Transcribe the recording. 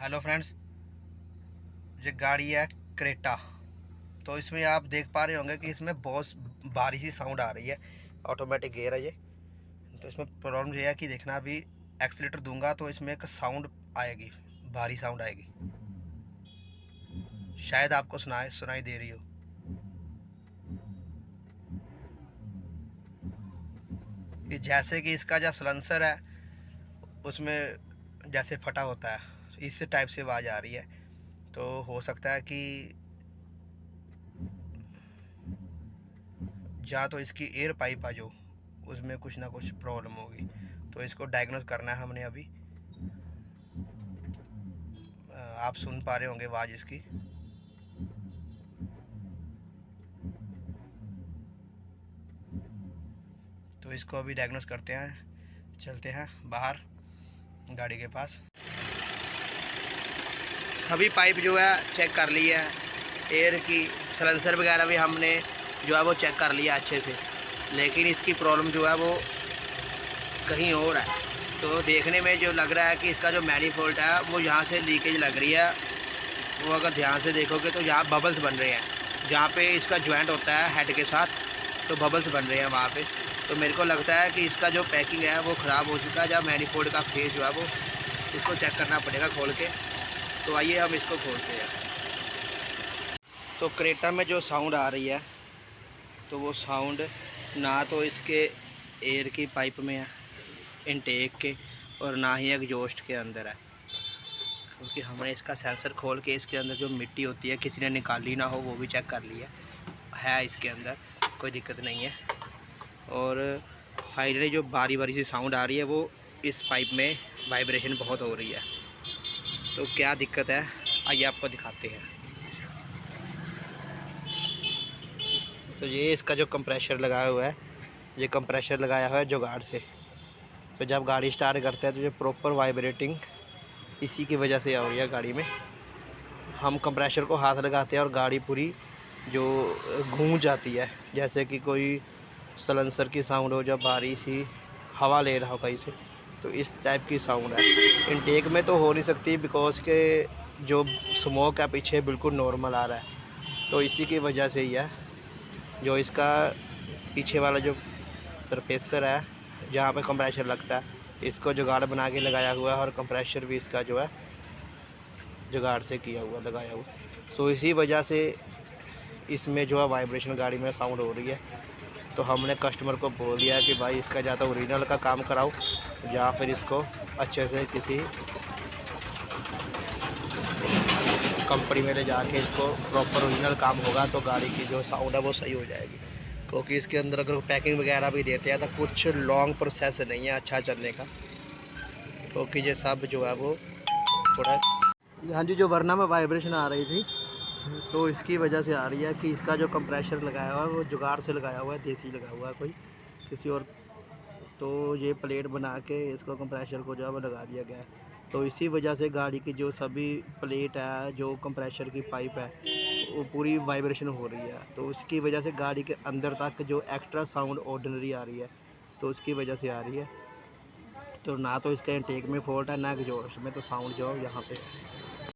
Hello friends, ये गाड़ी है क्रेटा। तो इसमें आप देख पा रहे होंगे कि इसमें बहुत भारी सी साउंड आ रही है। ऑटोमेटिक गियर है ये। तो इसमें प्रॉब्लम ये है कि देखना, अभी एक्सीलेटर दूंगा तो इसमें एक साउंड आएगी, भारी साउंड आएगी। शायद आपको सुनाई दे रही हो कि जैसे कि इसका जो सलेंसर है उसमें जैसे फटा होता है, इस टाइप से आवाज़ आ रही है। तो हो सकता है कि जहाँ तो इसकी एयर पाइप है जो, उसमें कुछ ना कुछ प्रॉब्लम होगी। तो इसको डायग्नोस करना है हमने अभी। आप सुन पा रहे होंगे आवाज़ इसकी। तो इसको अभी डायग्नोस करते हैं, चलते हैं बाहर गाड़ी के पास। सभी पाइप जो है चेक कर ली है, एयर की सलेंसर वगैरह भी हमने जो है वो चेक कर लिया अच्छे से, लेकिन इसकी प्रॉब्लम जो है वो कहीं और है। तो देखने में जो लग रहा है कि इसका जो मैनिफोल्ड है वो यहाँ से लीकेज लग रही है। वो अगर ध्यान से देखोगे तो यहाँ बबल्स बन रहे हैं, जहाँ पे इसका जॉइंट होता है हेड के साथ, तो बबल्स बन रहे हैं वहाँ पे। तो मेरे को लगता है कि इसका जो पैकिंग है वो ख़राब हो चुका है। जहाँ मैनिफोल्ड का फेस जो है वो इसको चेक करना पड़ेगा खोल के। तो आइए हम इसको खोलते हैं। तो क्रेटा में जो साउंड आ रही है, तो वो साउंड ना तो इसके एयर की पाइप में है, इनटेक के, और ना ही एग्जॉस्ट के अंदर है। क्योंकि हमने इसका सेंसर खोल के इसके अंदर जो मिट्टी होती है किसी ने निकाली ना हो वो भी चेक कर लिया है। इसके अंदर कोई दिक्कत नहीं है। और फाइनली जो बारी बारी सी साउंड आ रही है वो इस पाइप में वाइब्रेशन बहुत हो रही है। तो क्या दिक्कत है आइए आपको दिखाते हैं। तो ये इसका जो कंप्रेशर लगाया हुआ है, ये कंप्रेशर लगाया हुआ है जुगाड़ से। तो जब गाड़ी स्टार्ट करते हैं तो ये प्रॉपर वाइब्रेटिंग इसी की वजह से हो रही है गाड़ी में। हम कंप्रेशर को हाथ लगाते हैं और गाड़ी पूरी जो गूंज जाती है, जैसे कि कोई सलेंसर की साउंड हो जब भारी सी हवा ले रहा हो कहीं से। तो इस टाइप की साउंड है। इनटेक में तो हो नहीं सकती, बिकॉज के जो स्मोक है पीछे बिल्कुल नॉर्मल आ रहा है। तो इसी की वजह से ही है। जो इसका पीछे वाला जो सरफेसर है जहाँ पे कंप्रेशर लगता है, इसको जुगाड़ बना के लगाया हुआ है, और कंप्रेशर भी इसका जो है जुगाड़ से किया हुआ लगाया हुआ। तो इसी वजह से इसमें जो है वाइब्रेशन गाड़ी में साउंड हो रही है। तो हमने कस्टमर को बोल दिया कि भाई इसका या तो ओरिजिनल का काम कराओ या फिर इसको अच्छे से किसी कंपनी में ले जाके इसको प्रॉपर ओरिजिनल काम होगा तो गाड़ी की जो साउंड है वो सही हो जाएगी। क्योंकि इसके अंदर अगर पैकिंग वगैरह भी देते हैं तो कुछ लॉन्ग प्रोसेस नहीं है अच्छा चलने का। क्योंकि ये सब जो है वो थोड़ा, हाँ जी, जो वरना में वाइब्रेशन आ रही थी तो इसकी वजह से आ रही है कि इसका जो कंप्रेशर लगाया हुआ है वो जुगाड़ से लगाया हुआ है, देसी लगा हुआ है कोई किसी और। तो ये प्लेट बना के इसको कंप्रेशर को जो है वो लगा दिया गया है। तो इसी वजह से गाड़ी की जो सभी प्लेट है, जो कंप्रेशर की पाइप है, वो पूरी वाइब्रेशन हो रही है। तो उसकी वजह से गाड़ी के अंदर तक जो एक्स्ट्रा साउंड ऑर्डिनरी आ रही है, तो उसकी वजह से आ रही है। तो ना तो इसका इनटेक में फॉल्ट है ना एग्जॉस्ट में, तो साउंड जो है यहाँ पे